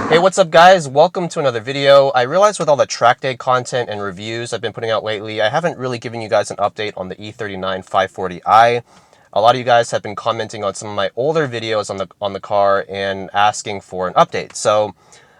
Hey, what's up guys? Welcome to another video. I realized with all the track day content and reviews I've been putting out lately, I haven't really given you guys an update on the E39 540i. A lot of you guys have been commenting on some of my older videos on the car and asking for an update. So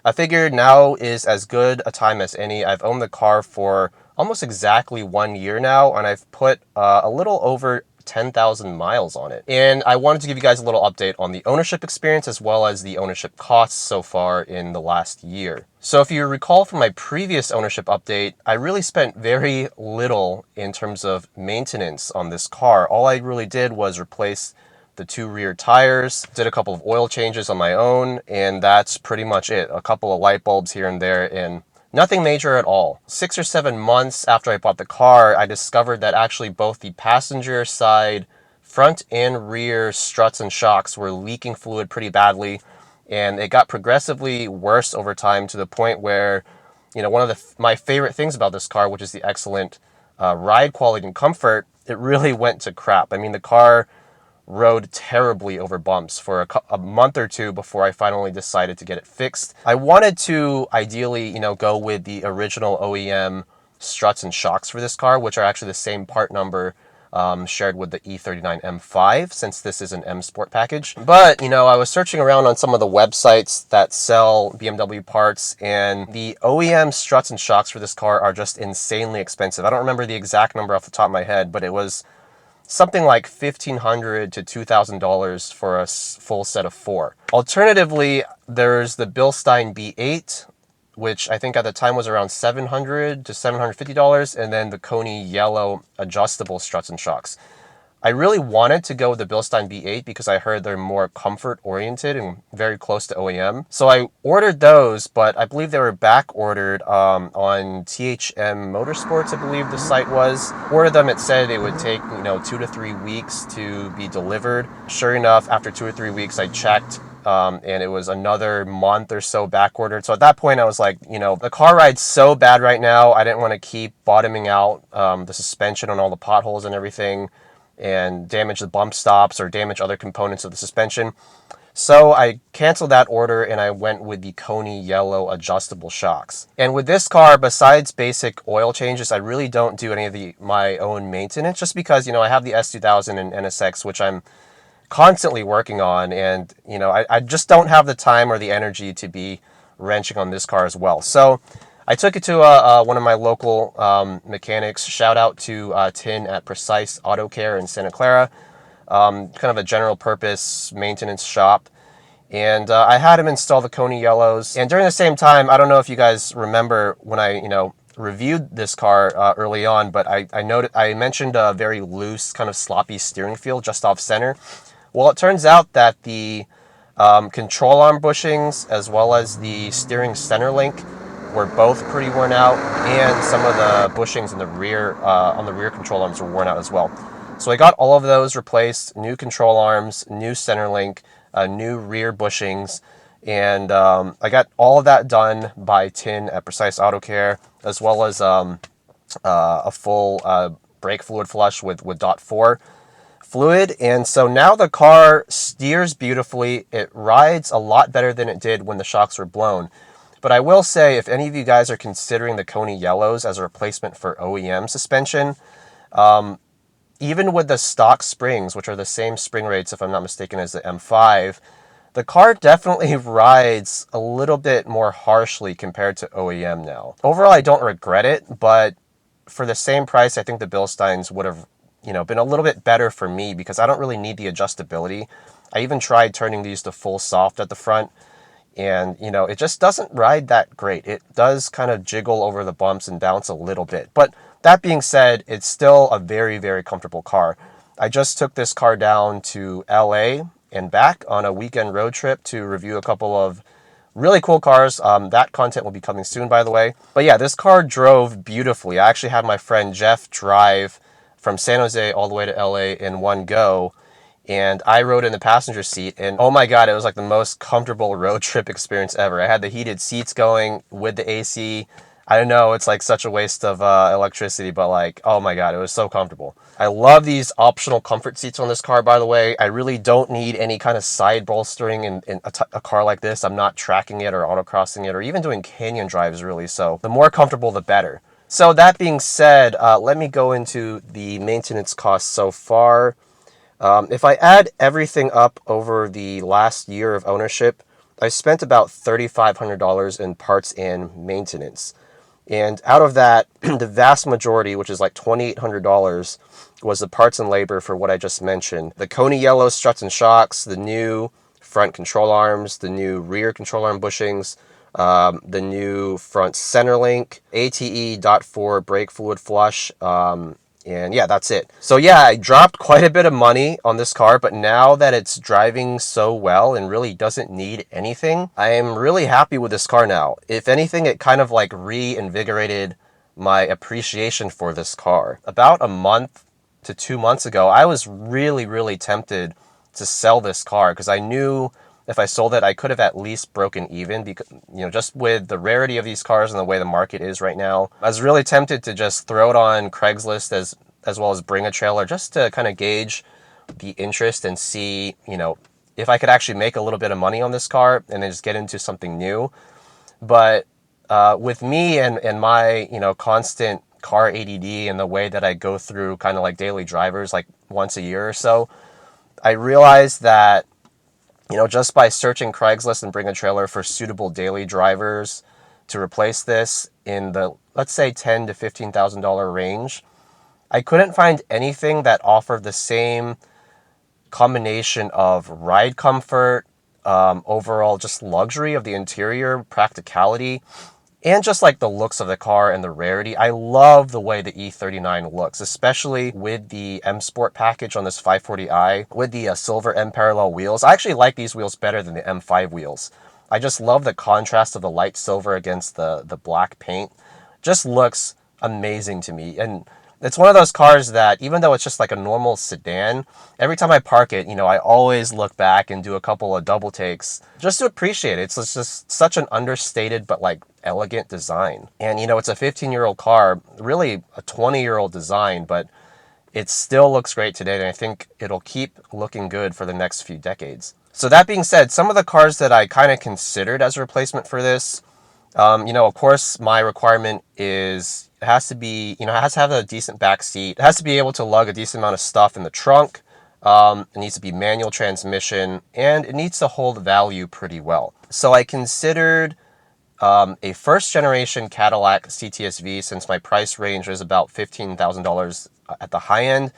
I figured now is as good a time as any. I've owned the car for almost exactly 1 year now, and I've put a little over 10,000 miles on it. And I wanted to give you guys a little update on the ownership experience as well as the ownership costs so far in the last year. So if you recall from my previous ownership update, I really spent very little in terms of maintenance on this car. All I really did was replace the 2 rear tires, did a couple of oil changes on my own, and that's pretty much it. A couple of light bulbs here and there, and nothing major at all. 6 or 7 months after I bought the car, I discovered that actually both the passenger side front and rear struts and shocks were leaking fluid pretty badly, and it got progressively worse over time to the point where, one of my favorite things about this car, which is the excellent ride quality and comfort, it really went to crap. I mean, the car rode terribly over bumps for a month or two before I finally decided to get it fixed. I wanted to ideally, go with the original OEM struts and shocks for this car, which are actually the same part number shared with the E39 M5, since this is an M Sport package. But, I was searching around on some of the websites that sell BMW parts, and the OEM struts and shocks for this car are just insanely expensive. I don't remember the exact number off the top of my head, but it was something like $1,500 to $2,000 for a full set of 4. Alternatively, there's the Bilstein B8, which I think at the time was around $700 to $750, and then the Koni yellow adjustable struts and shocks. I really wanted to go with the Bilstein B8 because I heard they're more comfort oriented and very close to OEM. So I ordered those, but I believe they were back ordered on THM Motorsports, I believe the site was. Ordered them, it said it would take 2 to 3 weeks to be delivered. Sure enough, after 2 or 3 weeks, I checked. And it was another month or so back ordered. So at that point, I was like, the car ride's so bad right now. I didn't want to keep bottoming out the suspension on all the potholes and everything, and damage the bump stops or damage other components of the suspension. So I canceled that order and I went with the Koni yellow adjustable shocks. And with this car, besides basic oil changes, I really don't do any of my own maintenance, just because, I have the S2000 and NSX, which I'm constantly working on, and I just don't have the time or the energy to be wrenching on this car as well. So I took it to one of my local mechanics. Shout out to Tin at Precise Auto Care in Santa Clara, kind of a general purpose maintenance shop. And I had him install the Koni yellows. And during the same time, I don't know if you guys remember when I reviewed this car early on, but I mentioned a very loose, kind of sloppy steering feel just off center. Well, it turns out that the control arm bushings as well as the steering center link were both pretty worn out, and some of the bushings in the rear on the rear control arms were worn out as well. So I got all of those replaced, new control arms, new center link, new rear bushings, and I got all of that done by Tin at Precise Auto Care, as well as a full brake fluid flush with .4 fluid. And so now the car steers beautifully. It rides a lot better than it did when the shocks were blown. But I will say, if any of you guys are considering the Koni yellows as a replacement for OEM suspension, even with the stock springs, which are the same spring rates, if I'm not mistaken, as the M5, the car definitely rides a little bit more harshly compared to OEM now. Overall, I don't regret it, but for the same price, I think the Bilsteins would have been a little bit better for me, because I don't really need the adjustability. I even tried turning these to full soft at the front, and it just doesn't ride that great. It does kind of jiggle over the bumps and bounce a little bit, but that being said, it's still a very, very comfortable car. I just took this car down to LA and back on a weekend road trip to review a couple of really cool cars. That content will be coming soon, by the way. But yeah, this car drove beautifully. I actually had my friend Jeff drive from San Jose all the way to LA in one go, and I rode in the passenger seat, and oh my god, it was like the most comfortable road trip experience ever. I had the heated seats going with the AC. I know it's like such a waste of electricity, but like, oh my God, it was so comfortable. I love these optional comfort seats on this car, by the way. I really don't need any kind of side bolstering in a car like this. I'm not tracking it or autocrossing it or even doing canyon drives really. So the more comfortable, the better. So that being said, let me go into the maintenance costs so far. If I add everything up over the last year of ownership, I spent about $3,500 in parts and maintenance. And out of that, the vast majority, which is like $2,800, was the parts and labor for what I just mentioned. The Coney yellow struts and shocks, the new front control arms, the new rear control arm bushings, the new front center link, ATE .4 brake fluid flush, and yeah, that's it. So yeah, I dropped quite a bit of money on this car, but now that it's driving so well and really doesn't need anything, I am really happy with this car now. If anything, it kind of like reinvigorated my appreciation for this car. About a month to 2 months ago, I was really tempted to sell this car because I knew if I sold it, I could have at least broken even because, just with the rarity of these cars and the way the market is right now, I was really tempted to just throw it on Craigslist as well as bring a trailer just to kind of gauge the interest and see, if I could actually make a little bit of money on this car and then just get into something new. But with me and my, constant car ADD and the way that I go through kind of like daily drivers like once a year or so, I realized that just by searching Craigslist and bring a trailer for suitable daily drivers to replace this in the, let's say, $10,000 to $15,000 range, I couldn't find anything that offered the same combination of ride comfort, overall just luxury of the interior, practicality, and just like the looks of the car and the rarity. I love the way the E39 looks, especially with the M Sport package on this 540i with the silver M parallel wheels. I actually like these wheels better than the M5 wheels. I just love the contrast of the light silver against the black paint. Just looks amazing to me. And it's one of those cars that even though it's just like a normal sedan, every time I park it, I always look back and do a couple of double takes just to appreciate it. It's just such an understated but like elegant design. And it's a 15-year-old car, really a 20-year-old design, but it still looks great today, and I think it'll keep looking good for the next few decades. So that being said, some of the cars that I kind of considered as a replacement for this, of course, my requirement is it has to be, it has to have a decent back seat. It has to be able to lug a decent amount of stuff in the trunk. It needs to be manual transmission, and it needs to hold value pretty well. So I considered a first generation Cadillac CTS-V, since my price range is about $15,000 at the high end.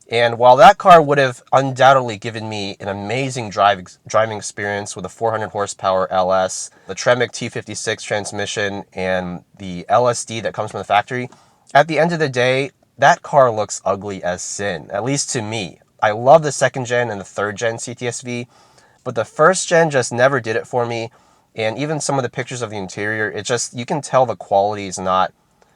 And while that car would have undoubtedly given me an amazing driving experience with a 400 horsepower LS, the Tremec T56 transmission, and the LSD that comes from the factory, at the end of the day, that car looks ugly as sin, at least to me. I love the second gen and the third gen CTS-V, but the first gen just never did it for me. And even some of the pictures of the interior, you can tell the quality is not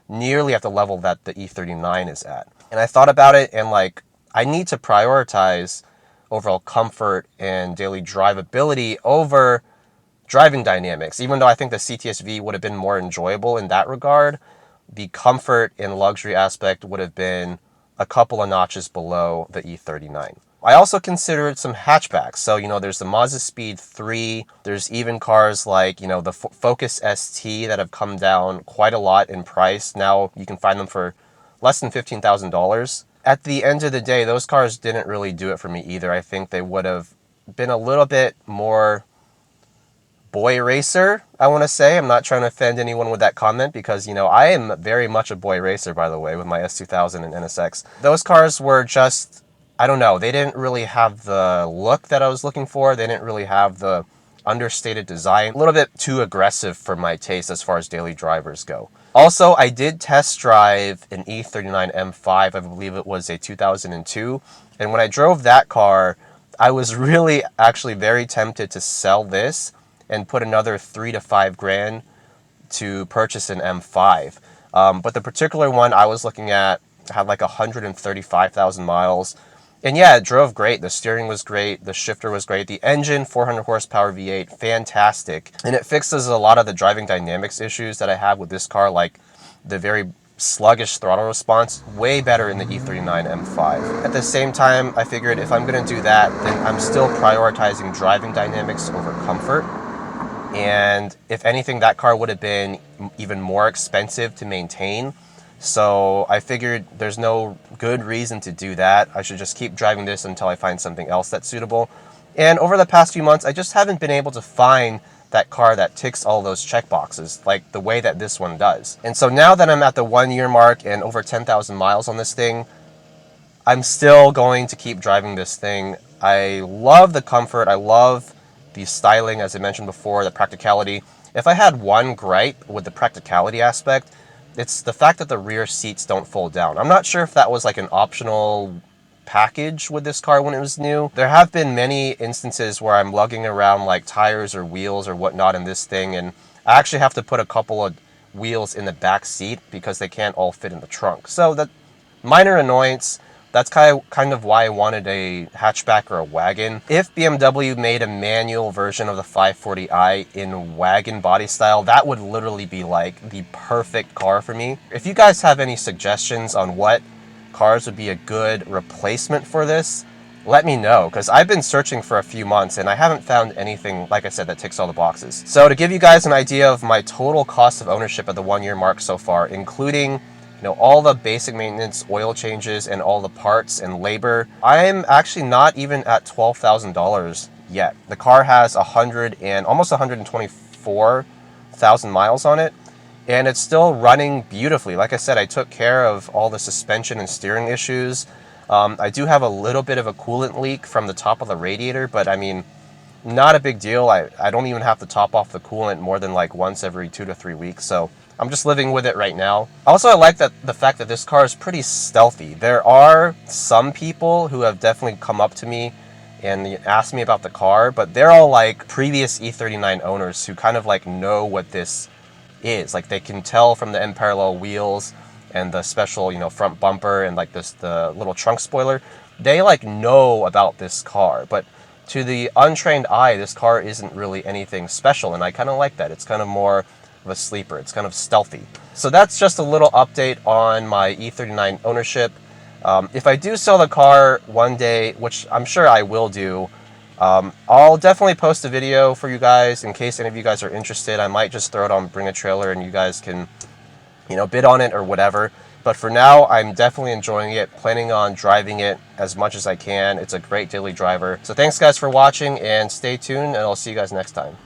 nearly at the level that the E39 is at. And I thought about it, and like, I need to prioritize overall comfort and daily drivability over driving dynamics. Even though I think the CTS-V would have been more enjoyable in that regard, the comfort and luxury aspect would have been a couple of notches below the E39. I also considered some hatchbacks. So, there's the Mazda Speed 3. There's even cars like, the Focus ST that have come down quite a lot in price. Now you can find them for less than $15,000. At the end of the day, those cars didn't really do it for me either. I think they would have been a little bit more boy racer, I want to say. I'm not trying to offend anyone with that comment because, I am very much a boy racer, by the way, with my S2000 and NSX. Those cars were just, I don't know, they didn't really have the look that I was looking for. They didn't really have the understated design. A little bit too aggressive for my taste as far as daily drivers go. Also, I did test drive an E39 M5, I believe it was a 2002. And when I drove that car, I was really actually very tempted to sell this and put another $3,000 to $5,000 to purchase an M5. But the particular one I was looking at had like 135,000 miles. And yeah, it drove great. The steering was great. The shifter was great. The engine, 400 horsepower V8, fantastic. And it fixes a lot of the driving dynamics issues that I have with this car, like the very sluggish throttle response, way better in the E39 M5. At the same time, I figured if I'm going to do that, then I'm still prioritizing driving dynamics over comfort. And if anything, that car would have been even more expensive to maintain. So I figured there's no good reason to do that. I should just keep driving this until I find something else that's suitable. And over the past few months, I just haven't been able to find that car that ticks all those check boxes like the way that this one does. And so now that I'm at the 1 year mark and over 10,000 miles on this thing, I'm still going to keep driving this thing. I love the comfort. I love the styling, as I mentioned before, the practicality. If I had one gripe with the practicality aspect, it's the fact that the rear seats don't fold down. I'm not sure if that was like an optional package with this car when it was new. There have been many instances where I'm lugging around like tires or wheels or whatnot in this thing, and I actually have to put a couple of wheels in the back seat because they can't all fit in the trunk. So that minor annoyance. That's kind of why I wanted a hatchback or a wagon. If BMW made a manual version of the 540i in wagon body style, that would literally be like the perfect car for me. If you guys have any suggestions on what cars would be a good replacement for this, let me know, because I've been searching for a few months and I haven't found anything, like I said, that ticks all the boxes. So to give you guys an idea of my total cost of ownership at the 1 year mark so far, including all the basic maintenance, oil changes, and all the parts and labor, I'm actually not even at $12,000 yet. The car has almost 124,000 miles on it, and it's still running beautifully. Like I said, I took care of all the suspension and steering issues. I do have a little bit of a coolant leak from the top of the radiator, but I mean, not a big deal. I don't even have to top off the coolant more than like once every 2 to 3 weeks, so I'm just living with it right now. Also, I like the fact that this car is pretty stealthy. There are some people who have definitely come up to me and asked me about the car, but they're all like previous E39 owners who kind of like know what this is. Like they can tell from the M-parallel wheels and the special, front bumper and like the little trunk spoiler. They like know about this car, but to the untrained eye, this car isn't really anything special, and I kind of like that. It's kind of more of a sleeper. It's kind of stealthy. So that's just a little update on my E39 ownership. If I do sell the car one day, which I'm sure I will do, I'll definitely post a video for you guys in case any of you guys are interested. I might just throw it on Bring a Trailer and you guys can, bid on it or whatever. But for now, I'm definitely enjoying it, planning on driving it as much as I can. It's a great daily driver. So thanks guys for watching, and stay tuned, and I'll see you guys next time.